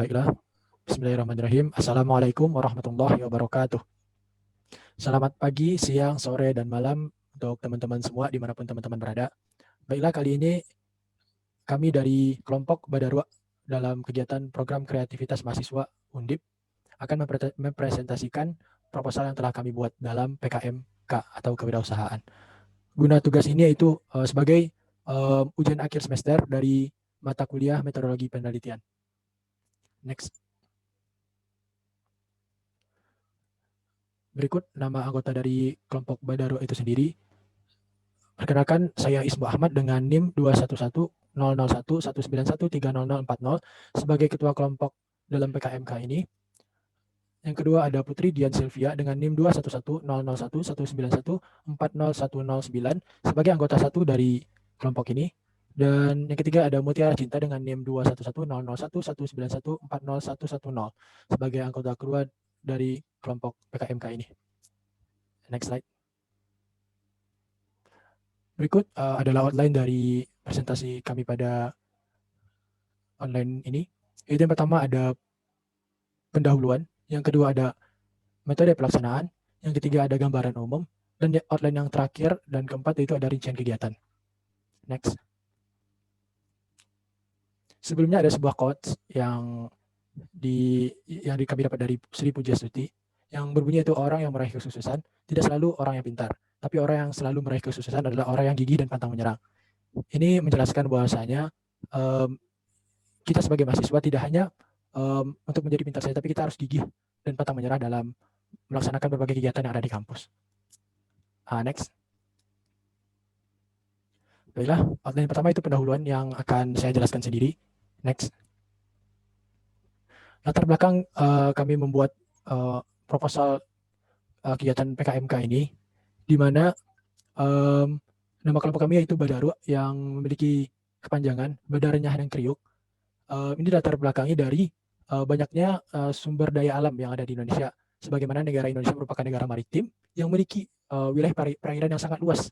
Baiklah, bismillahirrahmanirrahim. Assalamualaikum warahmatullahi wabarakatuh. Selamat pagi, siang, sore, dan malam untuk teman-teman semua dimanapun teman-teman berada. Baiklah, kali ini kami dari kelompok Badarwa dalam kegiatan program kreativitas mahasiswa Undip akan mempresentasikan proposal yang telah kami buat dalam PKMK atau kewirausahaan. Guna tugas ini yaitu sebagai ujian akhir semester dari mata kuliah metodologi penelitian. Next. Berikut nama anggota dari kelompok Badarwa itu sendiri. Perkenalkan, saya Ismu Ahmad dengan NIM 211000119130040 sebagai ketua kelompok dalam PKMK ini. Yang kedua ada Putri Dian Sylvia dengan NIM 2110019140109 sebagai anggota 1 dari kelompok ini. Dan yang ketiga ada Mutiara Cinta dengan NIM 2110019140110 sebagai anggota kedua dari kelompok PKMK ini. Next slide. Berikut adalah outline dari presentasi kami pada online ini. Yaitu yang pertama ada pendahuluan, yang kedua ada metode pelaksanaan, yang ketiga ada gambaran umum, dan outline yang terakhir dan keempat itu ada rincian kegiatan. Next. Sebelumnya ada sebuah quotes yang kami dapat dari Sri Pujastuti yang berbunyi itu orang yang meraih kesuksesan tidak selalu orang yang pintar, tapi orang yang selalu meraih kesuksesan adalah orang yang gigih dan pantang menyerah. Ini menjelaskan bahwasanya kita sebagai mahasiswa tidak hanya untuk menjadi pintar saja, tapi kita harus gigih dan pantang menyerah dalam melaksanakan berbagai kegiatan yang ada di kampus. Next. Baiklah, outline pertama itu pendahuluan yang akan saya jelaskan sendiri. Next. Latar belakang kami membuat proposal kegiatan PKMK ini, di mana nama kelompok kami yaitu Badarwa yang memiliki kepanjangan Badar Renyah dan Kriuk. Ini latar belakangnya dari banyaknya sumber daya alam yang ada di Indonesia. Sebagaimana negara Indonesia merupakan negara maritim yang memiliki wilayah perairan yang sangat luas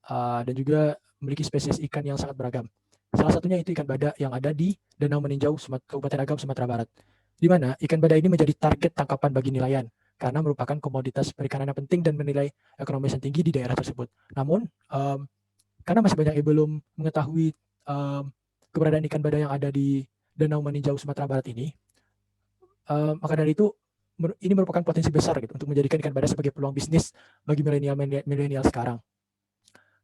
dan juga memiliki spesies ikan yang sangat beragam. Salah satunya itu ikan bada yang ada di Danau Meninjau, Kabupaten Agam, Sumatera Barat. Di mana ikan bada ini menjadi target tangkapan bagi nelayan karena merupakan komoditas perikanan yang penting dan menilai ekonomis yang tinggi di daerah tersebut. Namun, karena masih banyak yang belum mengetahui keberadaan ikan bada yang ada di Danau Meninjau, Sumatera Barat ini, maka dari itu ini merupakan potensi besar gitu untuk menjadikan ikan bada sebagai peluang bisnis bagi milenial sekarang.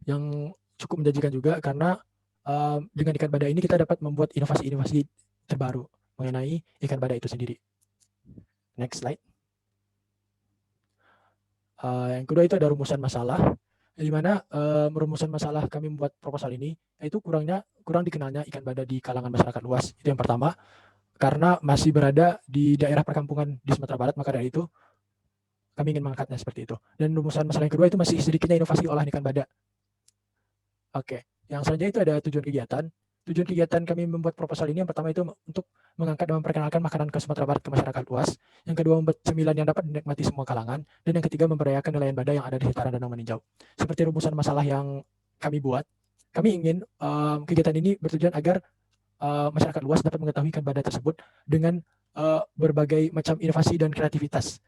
Yang cukup menjanjikan juga karena dengan ikan bada ini kita dapat membuat inovasi-inovasi terbaru mengenai ikan bada itu sendiri. Next slide. Yang kedua itu ada rumusan masalah, di mana rumusan masalah kami membuat proposal ini yaitu kurang dikenalnya ikan bada di kalangan masyarakat luas. Itu yang pertama, karena masih berada di daerah perkampungan di Sumatera Barat, maka dari itu kami ingin mengangkatnya seperti itu. Dan rumusan masalah yang kedua itu masih sedikitnya inovasi olahan ikan bada. Oke, yang selanjutnya itu ada tujuan kegiatan. Tujuan kegiatan kami membuat proposal ini yang pertama itu untuk mengangkat dan memperkenalkan makanan ke Sumatera Barat ke masyarakat luas. Yang kedua membuat cemilan yang dapat dinikmati semua kalangan. Dan yang ketiga memberdayakan nelayan bada yang ada di sekitaran Danau Meninjau. Seperti rumusan masalah yang kami buat, kami ingin kegiatan ini bertujuan agar masyarakat luas dapat mengetahui ikan bada tersebut dengan berbagai macam inovasi dan kreativitas.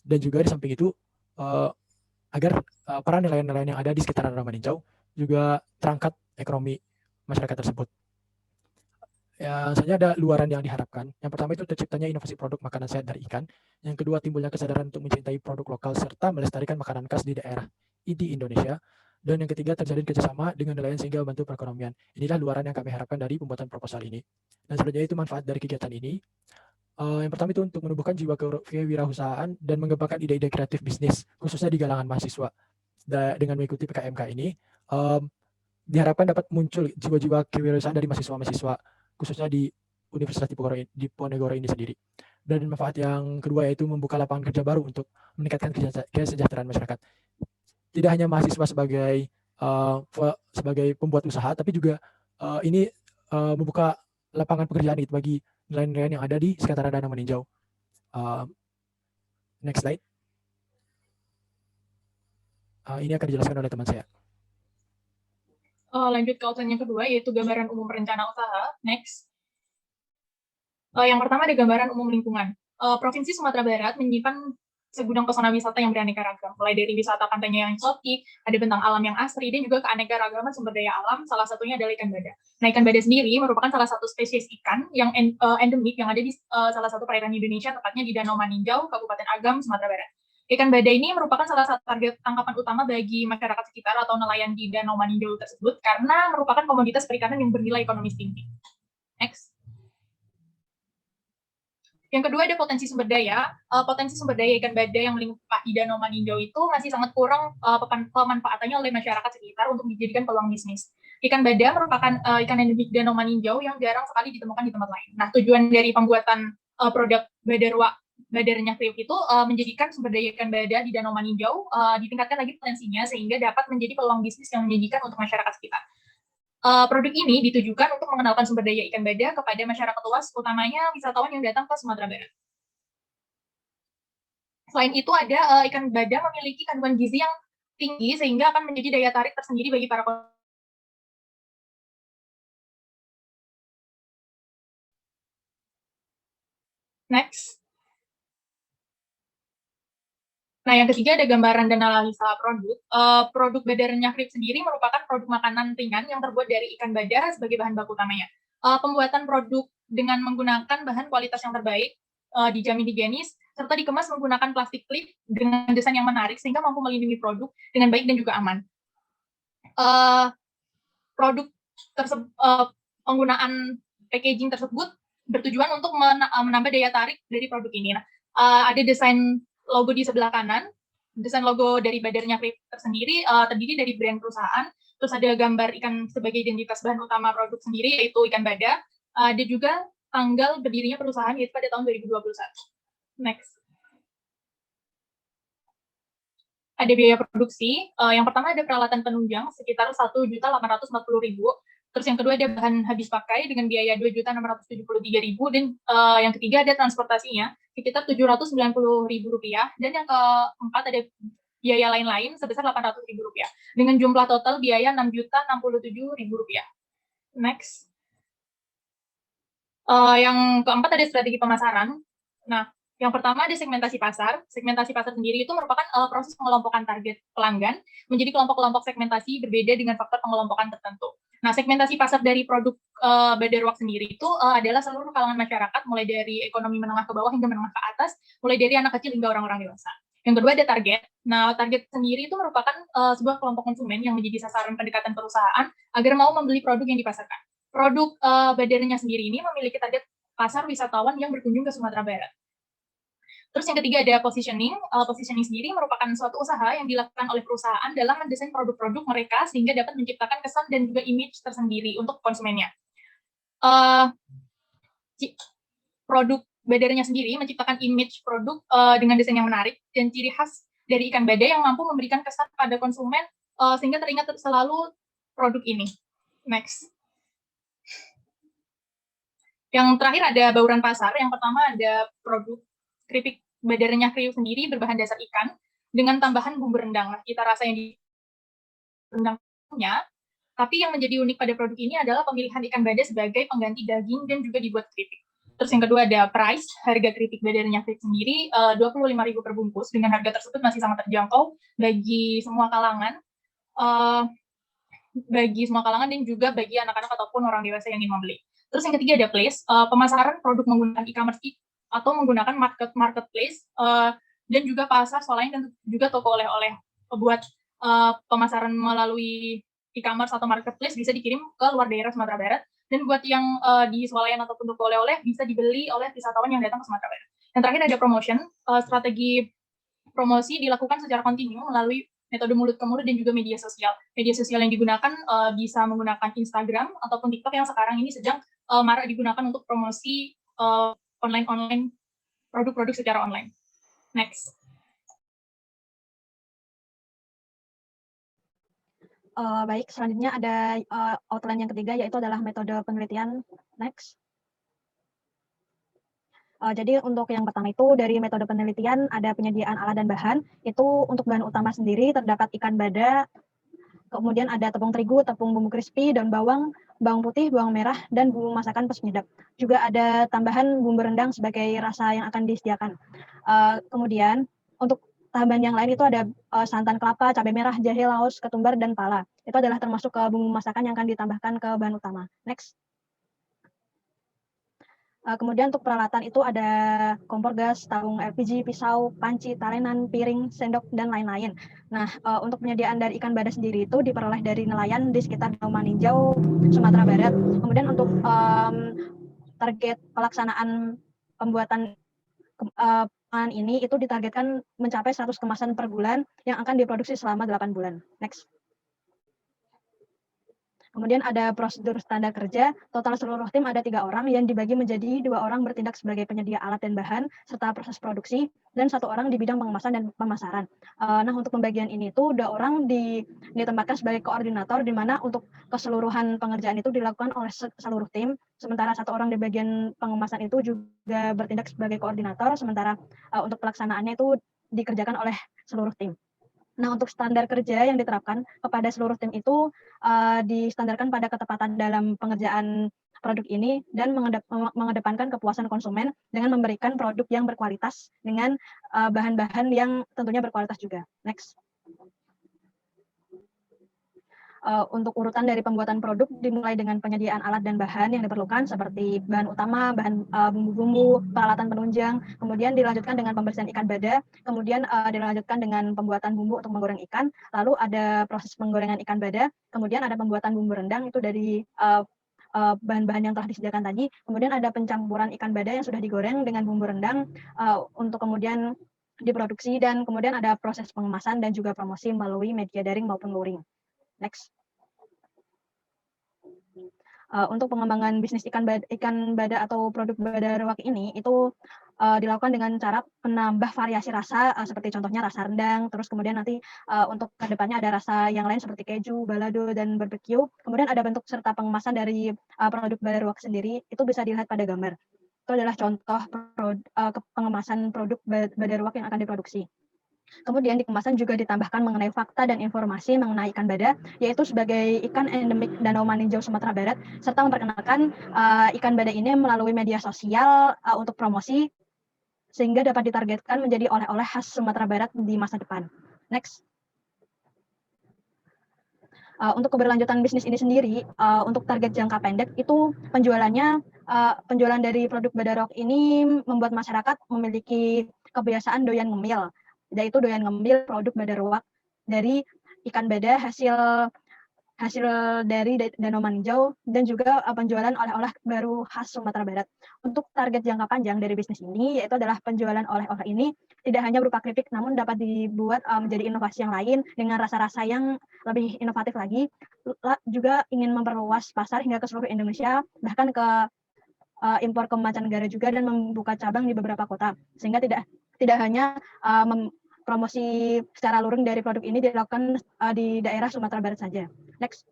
Dan juga di samping itu agar para nelayan-nelayan yang ada di sekitaran Danau Meninjau juga terangkat ekonomi masyarakat tersebut. Selanjutnya ada luaran yang diharapkan. Yang pertama itu terciptanya inovasi produk makanan sehat dari ikan. Yang kedua timbulnya kesadaran untuk mencintai produk lokal serta melestarikan makanan khas di daerah di Indonesia. Dan yang ketiga terjalin kerjasama dengan nelayan sehingga membantu perekonomian. Inilah luaran yang kami harapkan dari pembuatan proposal ini. Dan selanjutnya itu manfaat dari kegiatan ini. Yang pertama itu untuk menumbuhkan jiwa kewirausahaan dan mengembangkan ide-ide kreatif bisnis, khususnya di kalangan mahasiswa. Dengan mengikuti PKMK ini, diharapkan dapat muncul jiwa-jiwa kewirausahaan dari mahasiswa-mahasiswa, khususnya di Universitas Diponegoro ini sendiri. Dan manfaat yang kedua yaitu membuka lapangan kerja baru untuk meningkatkan kesejahteraan masyarakat. Tidak hanya mahasiswa sebagai pembuat usaha, tapi juga ini membuka lapangan pekerjaan itu bagi nelayan-nelayan yang ada di sekitaran Danau Meninjau. Next slide. Ini akan dijelaskan oleh teman saya. Lanjut ke outline yang kedua, yaitu gambaran umum rencana usaha. Next. Yang pertama ada gambaran umum lingkungan. Provinsi Sumatera Barat menyimpan segudang pesona wisata yang beraneka ragam, mulai dari wisata pantainya yang eksotik, ada bentang alam yang asri, dan juga keanekaragaman sumber daya alam, salah satunya adalah ikan bada. Nah, ikan bada sendiri merupakan salah satu spesies ikan yang endemik yang ada di salah satu perairan Indonesia, tepatnya di Danau Maninjau, Kabupaten Agam, Sumatera Barat. Ikan bada ini merupakan salah satu target tangkapan utama bagi masyarakat sekitar atau nelayan di Danau Maninjau tersebut, karena merupakan komoditas perikanan yang bernilai ekonomis tinggi. Next. Yang kedua ada potensi sumber daya. Potensi sumber daya ikan bada yang melimpah di Danau Maninjau itu masih sangat kurang pemanfaatannya oleh masyarakat sekitar untuk dijadikan peluang bisnis. Ikan bada merupakan ikan endemik Danau Maninjau yang jarang sekali ditemukan di tempat lain. Nah, tujuan dari pembuatan produk badarwa Badarnya Kriuk itu menjadikan sumber daya ikan bada di Danau Maninjau ditingkatkan lagi potensinya sehingga dapat menjadi peluang bisnis yang menjanjikan untuk masyarakat sekitar. Produk ini ditujukan untuk mengenalkan sumber daya ikan bada kepada masyarakat luas, utamanya wisatawan yang datang ke Sumatera Barat. Selain itu ada ikan bada memiliki kandungan gizi yang tinggi sehingga akan menjadi daya tarik tersendiri bagi para Next. Nah, yang ketiga ada gambaran dan analisa produk. Produk badarnya Kriuk sendiri merupakan produk makanan ringan yang terbuat dari ikan bada sebagai bahan baku utamanya. Pembuatan produk dengan menggunakan bahan kualitas yang terbaik, dijamin higienis, serta dikemas menggunakan plastik klip dengan desain yang menarik sehingga mampu melindungi produk dengan baik dan juga aman. Produk tersebut, penggunaan packaging tersebut bertujuan untuk menambah daya tarik dari produk ini. Nah, ada desain logo di sebelah kanan. Desain logo dari badarnya Kriuk tersendiri terdiri dari brand perusahaan, terus ada gambar ikan sebagai identitas bahan utama produk sendiri, yaitu ikan bada. Ada juga tanggal berdirinya perusahaan, yaitu pada tahun 2021. Next. Ada biaya produksi. Yang pertama ada peralatan penunjang sekitar 1.840.000. Terus yang kedua ada bahan habis pakai dengan biaya 2.673.000 dan yang ketiga ada transportasinya sekitar 790.000 rupiah dan yang keempat ada biaya lain-lain sebesar 800.000 rupiah dengan jumlah total biaya 6.067.000 rupiah. Next. Yang keempat ada strategi pemasaran. Nah, yang pertama ada segmentasi pasar. Segmentasi pasar sendiri itu merupakan proses pengelompokan target pelanggan menjadi kelompok-kelompok segmentasi berbeda dengan faktor pengelompokan tertentu. Nah, segmentasi pasar dari produk Badarwak sendiri itu adalah seluruh kalangan masyarakat, mulai dari ekonomi menengah ke bawah hingga menengah ke atas, mulai dari anak kecil hingga orang-orang dewasa. Yang kedua ada target. Nah, target sendiri itu merupakan sebuah kelompok konsumen yang menjadi sasaran pendekatan perusahaan agar mau membeli produk yang dipasarkan. Produk badarnya sendiri ini memiliki target pasar wisatawan yang berkunjung ke Sumatera Barat. Terus yang ketiga ada positioning. Positioning sendiri merupakan suatu usaha yang dilakukan oleh perusahaan dalam mendesain produk-produk mereka sehingga dapat menciptakan kesan dan juga image tersendiri untuk konsumennya. Produk badarnya sendiri menciptakan image produk dengan desain yang menarik dan ciri khas dari ikan bada yang mampu memberikan kesan pada konsumen sehingga teringat selalu produk ini. Next. Yang terakhir ada bauran pasar. Yang pertama ada produk keripik badarnya Kriuk sendiri berbahan dasar ikan dengan tambahan bumbu rendang. Nah, kita rasa yang di rendangnya, tapi yang menjadi unik pada produk ini adalah pemilihan ikan bada sebagai pengganti daging dan juga dibuat keripik. Terus yang kedua ada price, harga keripik badarnya Kriuk sendiri 25.000 per bungkus. Dengan harga tersebut masih sangat terjangkau bagi semua kalangan. Dan juga bagi anak-anak ataupun orang dewasa yang ingin membeli. Terus yang ketiga ada place, pemasaran produk menggunakan e-commerce atau menggunakan marketplace dan juga pasar swalayan dan juga toko oleh-oleh. Buat pemasaran melalui e-commerce atau marketplace bisa dikirim ke luar daerah Sumatera Barat, dan buat yang di swalayan ataupun toko oleh-oleh bisa dibeli oleh wisatawan yang datang ke Sumatera Barat. Yang terakhir ada promotion, strategi promosi dilakukan secara kontinu melalui metode mulut ke mulut dan juga media sosial. Media sosial yang digunakan bisa menggunakan Instagram ataupun TikTok yang sekarang ini sedang marak digunakan untuk promosi online produk-produk secara online. Next. Baik, selanjutnya ada outline yang ketiga, yaitu adalah metode penelitian. Next. Jadi untuk yang pertama itu dari metode penelitian ada penyediaan alat dan bahan. Itu untuk bahan utama sendiri terdapat ikan bada, kemudian ada tepung terigu, tepung bumbu crispy, daun bawang, bawang putih, bawang merah, dan bumbu masakan penyedap. Juga ada tambahan bumbu rendang sebagai rasa yang akan disediakan. Kemudian untuk tambahan yang lain itu ada santan kelapa, cabai merah, jahe, laos, ketumbar, dan pala. Itu adalah termasuk ke bumbu masakan yang akan ditambahkan ke bahan utama. Next. Kemudian untuk peralatan itu ada kompor gas, tabung LPG, pisau, panci, talenan, piring, sendok, dan lain-lain. Nah, untuk penyediaan dari ikan bada sendiri itu diperoleh dari nelayan di sekitar Danau Maninjau, Sumatera Barat. Kemudian untuk target pelaksanaan pembuatan pangan ini itu ditargetkan mencapai 100 kemasan per bulan yang akan diproduksi selama 8 bulan. Next. Kemudian ada prosedur standar kerja, total seluruh tim ada 3 orang yang dibagi menjadi 2 orang bertindak sebagai penyedia alat dan bahan, serta proses produksi, dan 1 orang di bidang pengemasan dan pemasaran. Nah, untuk pembagian ini tuh 2 orang ditempatkan sebagai koordinator, di mana untuk keseluruhan pengerjaan itu dilakukan oleh seluruh tim, sementara 1 orang di bagian pengemasan itu juga bertindak sebagai koordinator, sementara untuk pelaksanaannya itu dikerjakan oleh seluruh tim. Nah, untuk standar kerja yang diterapkan kepada seluruh tim itu distandarkan pada ketepatan dalam pengerjaan produk ini dan mengedepankan kepuasan konsumen dengan memberikan produk yang berkualitas dengan bahan-bahan yang tentunya berkualitas juga. Next. Untuk urutan dari pembuatan produk dimulai dengan penyediaan alat dan bahan yang diperlukan seperti bahan utama, bahan bumbu-bumbu, peralatan penunjang, kemudian dilanjutkan dengan pembersihan ikan bada, kemudian dilanjutkan dengan pembuatan bumbu untuk menggoreng ikan, lalu ada proses penggorengan ikan bada, kemudian ada pembuatan bumbu rendang itu dari bahan-bahan yang telah disediakan tadi, kemudian ada pencampuran ikan bada yang sudah digoreng dengan bumbu rendang untuk kemudian diproduksi, dan kemudian ada proses pengemasan dan juga promosi melalui media daring maupun luring. Next. Untuk pengembangan bisnis ikan bada atau produk Badaruak ini itu dilakukan dengan cara menambah variasi rasa seperti contohnya rasa rendang, terus kemudian nanti untuk kedepannya ada rasa yang lain seperti keju, balado, dan barbecue. Kemudian ada bentuk serta pengemasan dari produk Badaruak sendiri, itu bisa dilihat pada gambar. Itu adalah contoh pengemasan produk Badaruak yang akan diproduksi. Kemudian di kemasan juga ditambahkan mengenai fakta dan informasi mengenai ikan bada, yaitu sebagai ikan endemik Danau Maninjau Sumatera Barat, serta memperkenalkan ikan bada ini melalui media sosial untuk promosi, sehingga dapat ditargetkan menjadi oleh-oleh khas Sumatera Barat di masa depan. Next. Untuk keberlanjutan bisnis ini sendiri, untuk target jangka pendek itu penjualannya, penjualan dari produk Badaruak ini membuat masyarakat memiliki kebiasaan doyan ngemil, yaitu doyan ngemil produk Badaruak dari ikan bada hasil dari Danau Maninjau, dan juga penjualan oleh-oleh baru khas Sumatera Barat. Untuk target jangka panjang dari bisnis ini yaitu adalah penjualan oleh-oleh ini tidak hanya berupa keripik, namun dapat dibuat menjadi inovasi yang lain dengan rasa-rasa yang lebih inovatif lagi. Juga ingin memperluas pasar hingga ke seluruh Indonesia, bahkan ke impor ke mancanegara juga, dan membuka cabang di beberapa kota, sehingga tidak hanya promosi secara luring dari produk ini dilakukan di daerah Sumatera Barat saja. Next.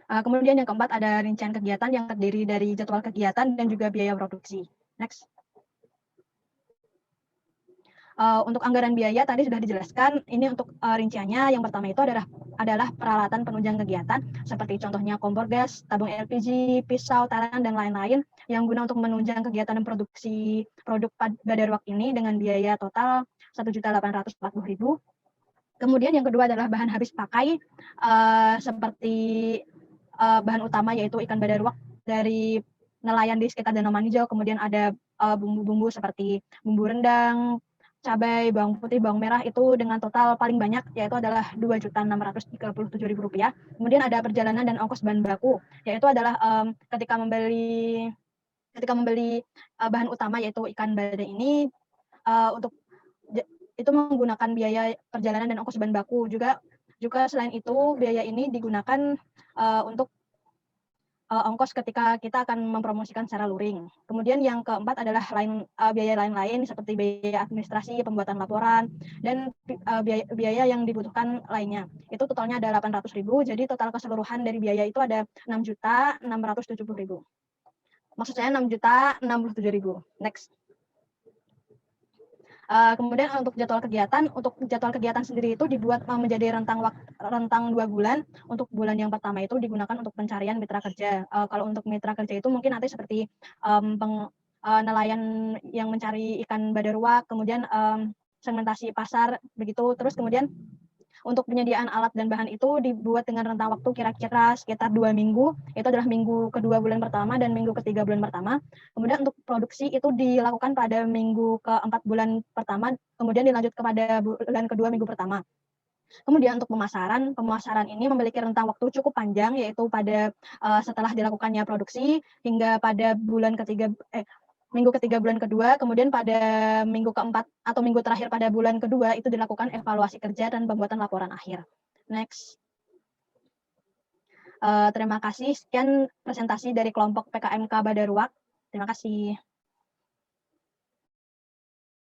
Kemudian yang keempat ada rincian kegiatan yang terdiri dari jadwal kegiatan dan juga biaya produksi. Next. Untuk anggaran biaya tadi sudah dijelaskan. Ini untuk rinciannya, yang pertama itu adalah peralatan penunjang kegiatan seperti contohnya kompor gas, tabung LPG, pisau, taran, dan lain-lain yang guna untuk menunjang kegiatan dan produksi produk Badaruak ini dengan biaya total 1.840.000. Kemudian yang kedua adalah bahan habis pakai seperti bahan utama yaitu ikan Badaruak dari nelayan di sekitar Danau Maninjau. Kemudian ada bumbu-bumbu seperti bumbu rendang, cabai, bawang putih, bawang merah, itu dengan total paling banyak yaitu adalah Rp2.637.000. Kemudian ada perjalanan dan ongkos bahan baku, yaitu adalah ketika membeli bahan utama yaitu ikan bada ini untuk itu menggunakan biaya perjalanan dan ongkos bahan baku. Juga selain itu biaya ini digunakan untuk ongkos ketika kita akan mempromosikan secara luring. Kemudian yang keempat adalah biaya lain-lain seperti biaya administrasi, pembuatan laporan, dan biaya yang dibutuhkan lainnya. Itu totalnya ada 800.000, jadi total keseluruhan dari biaya itu ada 6.670.000. Maksud saya 6.067.000. Next. Kemudian untuk jadwal kegiatan sendiri itu dibuat menjadi rentang 2 bulan. Untuk bulan yang pertama itu digunakan untuk pencarian mitra kerja. Kalau untuk mitra kerja itu mungkin nanti seperti nelayan yang mencari ikan badarua, kemudian segmentasi pasar begitu. Terus kemudian untuk penyediaan alat dan bahan itu dibuat dengan rentang waktu kira-kira sekitar 2 minggu, itu adalah minggu kedua bulan pertama dan minggu ketiga bulan pertama. Kemudian untuk produksi itu dilakukan pada minggu keempat bulan pertama, kemudian dilanjut kepada bulan kedua minggu pertama. Kemudian untuk pemasaran ini memiliki rentang waktu cukup panjang, yaitu pada setelah dilakukannya produksi hingga pada minggu ketiga bulan kedua, kemudian pada minggu keempat atau minggu terakhir pada bulan kedua itu dilakukan evaluasi kerja dan pembuatan laporan akhir. Next. Terima kasih. Sekian presentasi dari kelompok PKMK Badaruak. Terima kasih.